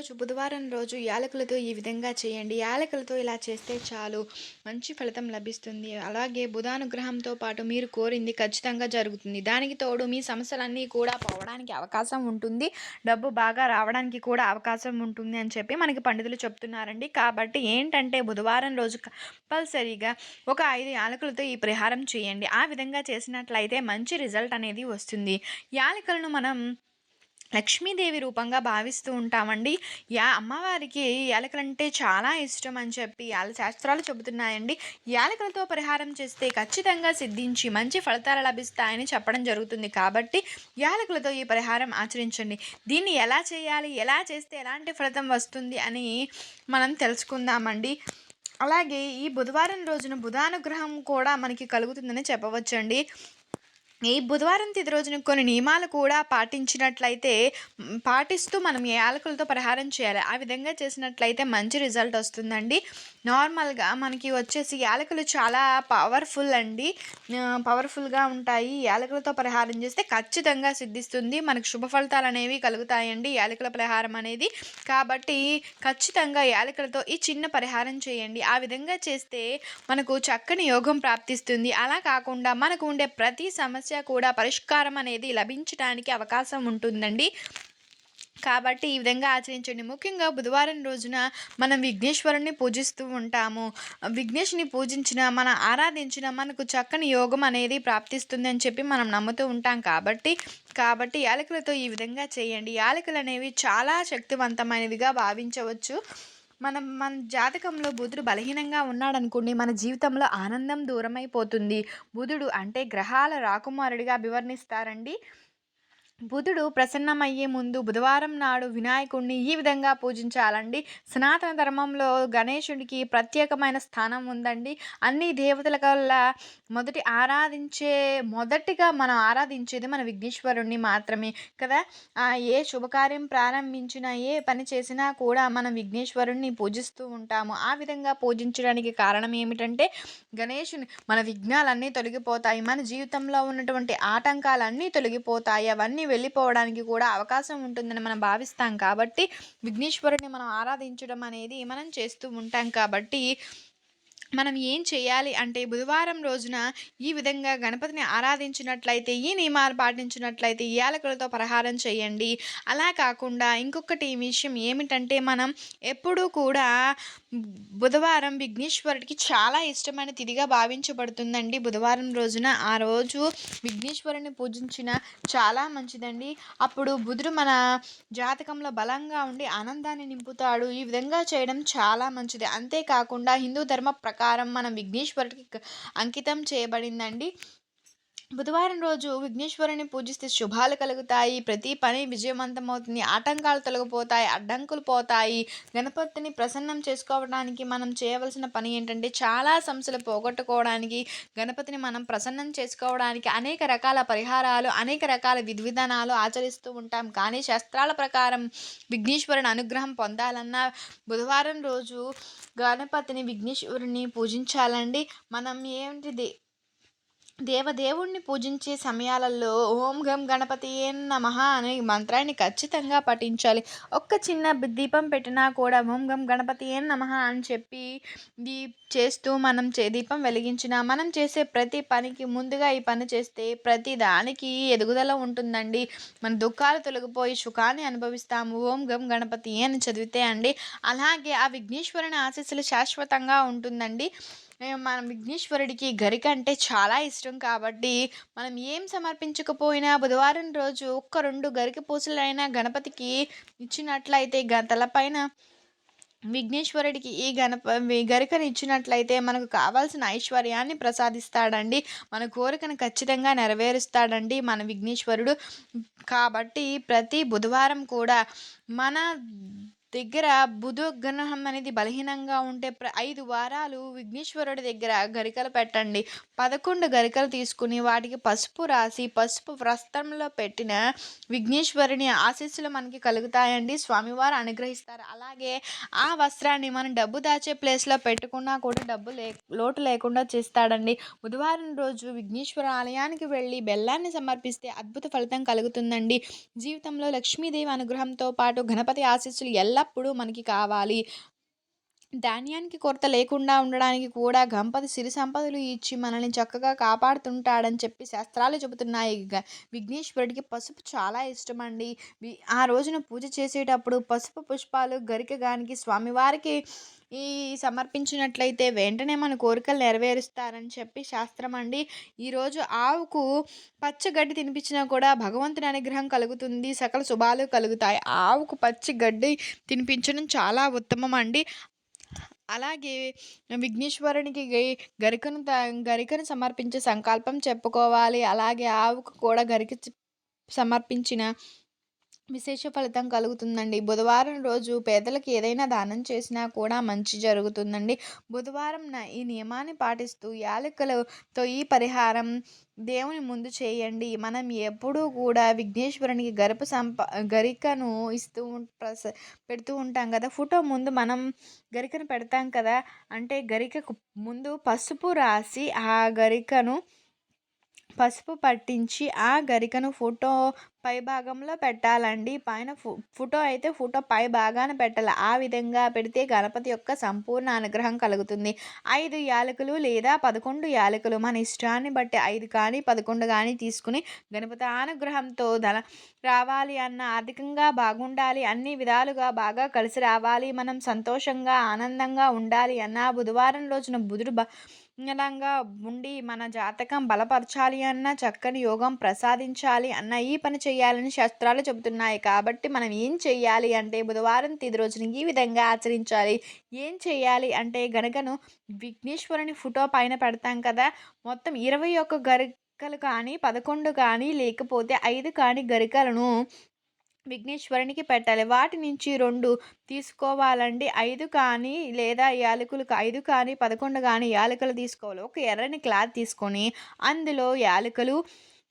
ఈరోజు బుధవారం రోజు యాలకులతో ఈ విధంగా చేయండి. యాలకులతో ఇలా చేస్తే చాలు మంచి ఫలితం లభిస్తుంది. అలాగే బుధానుగ్రహంతో పాటు మీరు కోరింది ఖచ్చితంగా జరుగుతుంది. దానికి తోడు మీ సమస్యలన్నీ కూడా పోవడానికి అవకాశం ఉంటుంది. డబ్బు బాగా రావడానికి కూడా అవకాశం ఉంటుంది అని చెప్పి మనకి పండితులు చెప్తున్నారండి. కాబట్టి ఏంటంటే బుధవారం రోజు కంపల్సరీగా ఒక 5 యాలకులతో ఈ పరిహారం చేయండి. ఆ విధంగా చేసినట్లయితే మంచి రిజల్ట్ అనేది వస్తుంది. యాలకులను మనం లక్ష్మీదేవి రూపంగా భావిస్తూ ఉంటామండి. అమ్మవారికి యాలకులంటే చాలా ఇష్టం అని చెప్పి శాస్త్రాలు చెబుతున్నాయండి. యాలకులతో పరిహారం చేస్తే ఖచ్చితంగా సిద్ధించి మంచి ఫలితాలు లభిస్తాయని చెప్పడం జరుగుతుంది. కాబట్టి యాలకులతో ఈ పరిహారం ఆచరించండి. దీన్ని ఎలా చేయాలి, ఎలా చేస్తే ఎలాంటి ఫలితం వస్తుంది అని మనం తెలుసుకుందామండి. అలాగే ఈ బుధవారం రోజున బుధానుగ్రహం కూడా మనకి కలుగుతుందని చెప్పవచ్చండి. ఈ బుధవారం తిథి రోజున కొన్ని నియమాలు కూడా పాటిస్తూ మనం యాలకులతో పరిహారం చేయాలి. ఆ విధంగా చేసినట్లయితే మంచి రిజల్ట్ వస్తుందండి. నార్మల్గా మనకి వచ్చేసి యాలకులు చాలా పవర్ఫుల్గా ఉంటాయి. యాలకులతో పరిహారం చేస్తే ఖచ్చితంగా సిద్ధిస్తుంది. మనకు శుభ ఫలితాలు అనేవి కలుగుతాయండి యాలకుల పరిహారం అనేది. కాబట్టి ఖచ్చితంగా యాలకులతో ఈ చిన్న పరిహారం చేయండి. ఆ విధంగా చేస్తే మనకు చక్కని యోగం ప్రాప్తిస్తుంది. అలా కాకుండా మనకు ఉండే ప్రతి సమస్య కూడా పరిష్కారం అనేది లభించడానికి అవకాశం ఉంటుందండి. కాబట్టి ఈ విధంగా ఆచరించండి. ముఖ్యంగా బుధవారం రోజున మనం విఘ్నేశ్వరుణ్ణి పూజిస్తూ ఉంటాము. విఘ్నేశ్వరుని పూజించిన, మనం ఆరాధించిన మనకు చక్కని యోగం అనేది ప్రాప్తిస్తుంది అని చెప్పి మనం నమ్ముతూ ఉంటాం. కాబట్టి యాలకులతో ఈ విధంగా చేయండి. యాలకులు అనేవి చాలా శక్తివంతమైనవిగా భావించవచ్చు. మన జాతకంలో బుధుడు బలహీనంగా ఉన్నాడనుకోండి, మన జీవితంలో ఆనందం దూరమైపోతుంది. బుధుడు అంటే గ్రహాల రాకుమారుడిగా అభివర్ణిస్తారండి. బుధుడు ప్రసన్నమయ్యే ముందు బుధవారం నాడు వినాయకుడిని ఈ విధంగా పూజించాలండి. సనాతన ధర్మంలో గణేశుడికి ప్రత్యేకమైన స్థానం ఉందండి. అన్ని దేవతల కల్లా మొదటిగా మనం ఆరాధించేది మన విఘ్నేశ్వరుణ్ణి మాత్రమే కదా. ఏ శుభకార్యం ప్రారంభించినా, ఏ పని చేసినా కూడా మనం విఘ్నేశ్వరుణ్ణి పూజిస్తూ ఉంటాము. ఆ విధంగా పూజించడానికి కారణం ఏమిటంటే మన విఘ్నాలన్నీ తొలగిపోతాయి. మన జీవితంలో ఉన్నటువంటి ఆటంకాలన్నీ తొలగిపోతాయి. అవన్నీ వెళ్ళిపోవడానికి కూడా అవకాశం ఉంటుందని మనం భావిస్తాం. కాబట్టి విఘ్నేశ్వరుని మనం ఆరాధించడం అనేది మనం చేస్తూ ఉంటాం. కాబట్టి మనం ఏం చేయాలి అంటే బుధవారం రోజున ఈ విధంగా గణపతిని ఆరాధించినట్లయితే, ఈ నియమాలు పాటించినట్లయితే యాలకులతో పరిహారం చేయండి. అలా కాకుండా ఇంకొకటి విషయం ఏమిటంటే, మనం ఎప్పుడూ కూడా బుధవారం విఘ్నేశ్వరుడికి చాలా ఇష్టమైన తిథిగా భావించబడుతుందండి. బుధవారం రోజున ఆ రోజు విఘ్నేశ్వరుని పూజించిన చాలా మంచిదండి. అప్పుడు బుధుడు మన జాతకంలో బలంగా ఉండి ఆనందాన్ని నింపుతాడు. ఈ విధంగా చేయడం చాలా మంచిది. అంతేకాకుండా హిందూ ధర్మ ప్రకారం మనం విఘ్నేశ్వరుడికి అంకితం చేయబడిందండి. బుధవారం రోజు విఘ్నేశ్వరుని పూజిస్తే శుభాలు కలుగుతాయి. ప్రతి పని విజయవంతమవుతుంది. ఆటంకాలు తొలగిపోతాయి, అడ్డంకులు పోతాయి. గణపతిని ప్రసన్నం చేసుకోవడానికి మనం చేయవలసిన పని ఏంటంటే, చాలా సమస్యలు పోగొట్టుకోవడానికి, గణపతిని మనం ప్రసన్నం చేసుకోవడానికి అనేక రకాల పరిహారాలు, అనేక రకాల విధి విధానాలు ఆచరిస్తూ ఉంటాం. కానీ శాస్త్రాల ప్రకారం విఘ్నేశ్వరుని అనుగ్రహం పొందాలన్నా బుధవారం రోజు విఘ్నేశ్వరుని పూజించాలండి. మనం దేవదేవుణ్ణి పూజించే సమయాలలో ఓం గం గణపతియే నమః అనే మంత్రాన్ని ఖచ్చితంగా పఠించాలి. ఒక్క చిన్న దీపం పెట్టినా కూడా ఓం గం గణపతియే నమః అని చెప్పి చేస్తూ మనం దీపం వెలిగించిన, మనం చేసే ప్రతి పనికి ముందుగా ఈ పని చేస్తే ప్రతి దానికి ఎదుగుదల ఉంటుందండి. మన దుఃఖాలు తొలగిపోయి సుఖాన్ని అనుభవిస్తాము. ఓం గం గణపతియే అని చదివితే అండి. అలాగే ఆ విఘ్నేశ్వరుని ఆశీస్సులు శాశ్వతంగా ఉంటుందండి. మన విఘ్నేశ్వరుడికి గరిక అంటే చాలా ఇష్టం. కాబట్టి మనం ఏం సమర్పించకపోయినా బుధవారం రోజు ఒక్క 2 గరిక పూసలైనా గణపతికి ఇచ్చినట్లయితే, తలపైన విఘ్నేశ్వరుడికి గరికను ఇచ్చినట్లయితే మనకు కావాల్సిన ఐశ్వర్యాన్ని ప్రసాదిస్తాడండి. మన కోరికను ఖచ్చితంగా నెరవేరుస్తాడండి మన విఘ్నేశ్వరుడు. కాబట్టి ప్రతి బుధవారం కూడా మన దగ్గర బుధ గ్రహం అనేది బలహీనంగా ఉంటే 5 వారాలు విఘ్నేశ్వరుడి దగ్గర గరికలు పెట్టండి. 11 గరికలు తీసుకుని వాటికి పసుపు రాసి, పసుపు వస్త్రంలో పెట్టిన విఘ్నేశ్వరుని ఆశీస్సులు మనకి కలుగుతాయండి. స్వామివారు అనుగ్రహిస్తారు. అలాగే ఆ వస్త్రాన్ని మనం డబ్బు దాచే ప్లేస్లో పెట్టుకున్నా కూడా లోటు లేకుండా చేస్తాడండి. బుధవారం రోజు విఘ్నేశ్వర ఆలయానికి వెళ్ళి బెల్లాన్ని సమర్పిస్తే అద్భుత ఫలితం కలుగుతుందండి. జీవితంలో లక్ష్మీదేవి అనుగ్రహంతో పాటు గణపతి ఆశీస్సులు ఎల్లప్పుడూ మనకి కావాలి. ధాన్యానికి కొరత లేకుండా ఉండడానికి కూడా గణపతి సిరి సంపదలు ఇచ్చి మనల్ని చక్కగా కాపాడుతుంటాడని చెప్పి శాస్త్రాలు చెబుతున్నాయి. విఘ్నేశ్వరుడికి పసుపు చాలా ఇష్టమండి. ఆ రోజున పూజ చేసేటప్పుడు పసుపు పుష్పాలు గరికగానికి స్వామివారికి సమర్పించినట్లయితే వెంటనే మన కోరికలు నెరవేరుస్తారని చెప్పి శాస్త్రం అండి. ఈరోజు ఆవుకు పచ్చగడ్డి తినిపించినా కూడా భగవంతుని అనుగ్రహం కలుగుతుంది, సకల శుభాలు కలుగుతాయి. ఆవుకు పచ్చి గడ్డి తినిపించడం చాలా ఉత్తమం అండి. అలాగే విఘ్నేశ్వరునికి గరికను సమర్పించే సంకల్పం చెప్పుకోవాలి. అలాగే ఆవుకు కూడా సమర్పించిన విశేష ఫలితం కలుగుతుందండి. బుధవారం రోజు పేదలకు ఏదైనా దానం చేసినా కూడా మంచి జరుగుతుందండి. బుధవారం ఈ నియమాన్ని పాటిస్తూ యాలకులతో ఈ పరిహారం దేవుని ముందు చేయండి. మనం ఎప్పుడూ కూడా విఘ్నేశ్వరునికి గరికను పెడుతూ ఉంటాం కదా. ఫోటో ముందు మనం గరికను పెడతాం కదా. అంటే గరికకు ముందు పసుపు రాసి ఆ గరికను పసుపు పట్టించి ఆ గరికను ఫోటో పై భాగంలో పెట్టాలండి. పైన ఫోటో అయితే ఫోటో పై భాగాన పెట్టాలి. ఆ విధంగా పెడితే గణపతి యొక్క సంపూర్ణ అనుగ్రహం కలుగుతుంది. 5 యాలకులు లేదా 11 యాలకులు మన ఇష్టాన్ని బట్టి 5 కానీ 11 కానీ తీసుకుని గణపతి అనుగ్రహంతో రావాలి అన్న, ఆర్థికంగా బాగుండాలి, అన్ని విధాలుగా బాగా కలిసి రావాలి, మనం సంతోషంగా ఆనందంగా ఉండాలి అన్న, బుధవారం రోజున బుధుడు బలంగా ఉండి మన జాతకం బలపరచాలి అన్న, చక్కని యోగం ప్రసాదించాలి అన్న ఈ పని చేయాలని శాస్త్రాలు చెబుతున్నాయి. కాబట్టి మనం ఏం చేయాలి అంటే బుధవారం తిది రోజున ఈ విధంగా ఆచరించాలి. ఏం చేయాలి అంటే గనకను విఘ్నేశ్వరుని ఫోటో పైన పెడతాం కదా. మొత్తం 21 గరికలు కానీ 11 కానీ లేకపోతే 5 కానీ గరికలను విఘ్నేశ్వరునికి పెట్టాలి. వాటి నుంచి 2 తీసుకోవాలండి. 5 కానీ లేదా యాలకులు 5 కానీ 11 కానీ యాలకులు తీసుకోవాలి. ఒక ఎర్రని క్లాత్ తీసుకొని అందులో యాలకులు,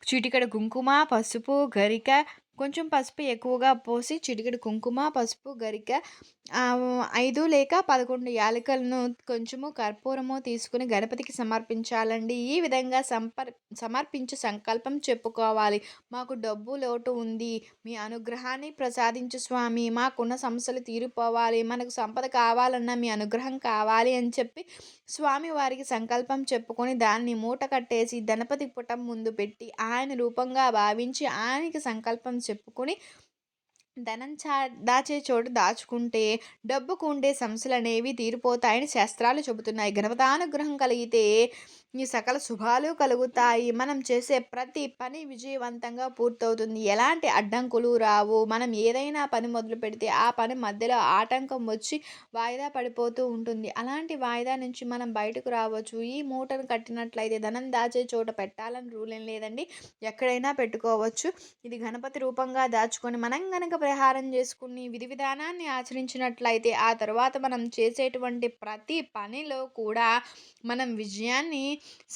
చిటికెడు కుంకుమ, పసుపు, గరిక, కొంచెం పసుపు ఎక్కువగా పోసి చిటికెడు కుంకుమ, పసుపు, గరిక, 5 లేక 11 యాలకులను కొంచెము కర్పూరము తీసుకుని గణపతికి సమర్పించాలండి. ఈ విధంగా సమర్పించి సంకల్పం చెప్పుకోవాలి. మాకు డబ్బు లోటు ఉంది, మీ అనుగ్రహాన్ని ప్రసాదించు స్వామి, మాకున్న సమస్యలు తీరిపోవాలి, మనకు సంపద కావాలన్నా మీ అనుగ్రహం కావాలి అని చెప్పి స్వామి వారికి సంకల్పం చెప్పుకొని దాన్ని మూట కట్టేసి గణపతి పుటం ముందు పెట్టి ఆయన రూపంగా భావించి ఆయనకి సంకల్పం చెప్పుకొని ధనం దాచే చోటు దాచుకుంటే డబ్బుకు ఉండే సమస్యలు అనేవి తీరిపోతాయని శాస్త్రాలు చెబుతున్నాయి. గణపతానుగ్రహం కలిగితే ఈ సకల శుభాలు కలుగుతాయి. మనం చేసే ప్రతి పని విజయవంతంగా పూర్తవుతుంది. ఎలాంటి అడ్డంకులు రావు. మనం ఏదైనా పని మొదలు పెడితే ఆ పని మధ్యలో ఆటంకం వచ్చి వాయిదా పడిపోతూ ఉంటుంది. అలాంటి వాయిదా నుంచి మనం బయటకు రావచ్చు. ఈ మూటను కట్టినట్లయితే ధనం దాచే చోట పెట్టాలని రూల్ ఏం లేదండి, ఎక్కడైనా పెట్టుకోవచ్చు. ఇది గణపతి రూపంగా దాచుకొని మనం గనక పరిహారం చేసుకుని విధి విధానాన్ని ఆచరించినట్లయితే ఆ తర్వాత మనం చేసేటువంటి ప్రతి పనిలో కూడా మనం విజయాన్ని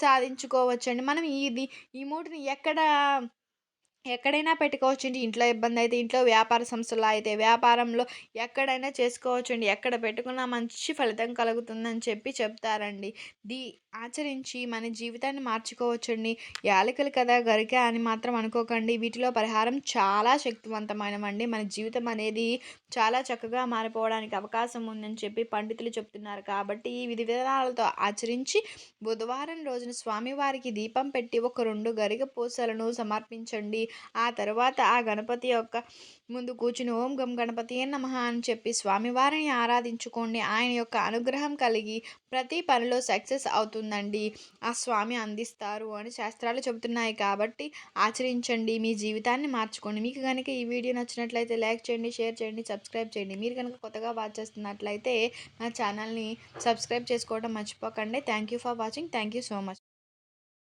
సాధించుకోవచ్చండి. మనం ఈ మూటిని ఎక్కడైనా పెట్టుకోవచ్చండి. ఇంట్లో ఇబ్బంది అయితే ఇంట్లో, వ్యాపార సంస్థలో అయితే వ్యాపారంలో, ఎక్కడైనా చేసుకోవచ్చండి. ఎక్కడ పెట్టుకున్నా మంచి ఫలితం కలుగుతుందని చెప్పి చెప్తారండి. ఆచరించి మన జీవితాన్ని మార్చుకోవచ్చండి. యాలకులు కదా గరిక అని మాత్రం అనుకోకండి. వీటిలో పరిహారం చాలా శక్తివంతమైనవండి. మన జీవితం అనేది చాలా చక్కగా మారిపోవడానికి అవకాశం ఉందని చెప్పి పండితులు చెప్తున్నారు. కాబట్టి ఈ విధి విధానాలతో ఆచరించి బుధవారం రోజున స్వామివారికి దీపం పెట్టి ఒక 2 గరిక పూసలను సమర్పించండి. ఆ తర్వాత ఆ గణపతి యొక్క ముందు కూర్చుని ఓం గం గణపతి నమః అని చెప్పి స్వామివారిని ఆరాధించుకోండి. ఆయన యొక్క అనుగ్రహం కలిగి ప్రతి పనిలో సక్సెస్ అవుతుందండి. ఆ స్వామి అందిస్తారు అని శాస్త్రాలు చెబుతున్నాయి. కాబట్టి ఆచరించండి, మీ జీవితాన్ని మార్చుకోండి. మీకు కనుక ఈ వీడియో నచ్చినట్లయితే లైక్ చేయండి, షేర్ చేయండి, సబ్స్క్రైబ్ చేయండి. మీరు కనుక కొత్తగా వాచ్ చేస్తున్నట్లయితే నా ఛానల్ని సబ్స్క్రైబ్ చేసుకోవడం మర్చిపోకండి. Thank you for watching. Thank you so much.